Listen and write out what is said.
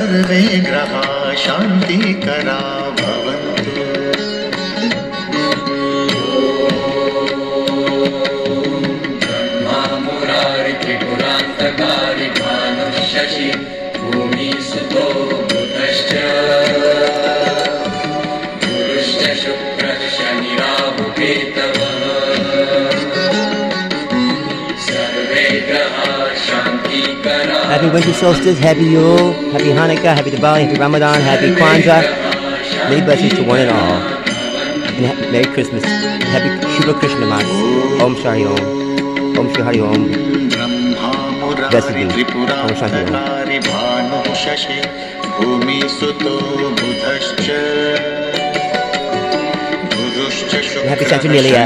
सर्वे ग्रहा शान्तिकरा भवन्तु। ब्रह्मा मुरारि त्रिपुरान्तकारी भानुः शशि भूमिसुतो बुधश्च गुरुश्च शुक्रः शनि राहु केतवः सर्वे ग्रहा शान्तिकरा। Happy winter solstice, happy Yule, happy Hanukkah, happy Diwali, happy Ramadan, happy Kwanzaa. Many blessings to one and all. And Merry Christmas. Happy Shubha Krishna Mas. Om Shri Om. Om Shri Hari Om. Blessed be. Om Shri Om. Happy Saturnalia.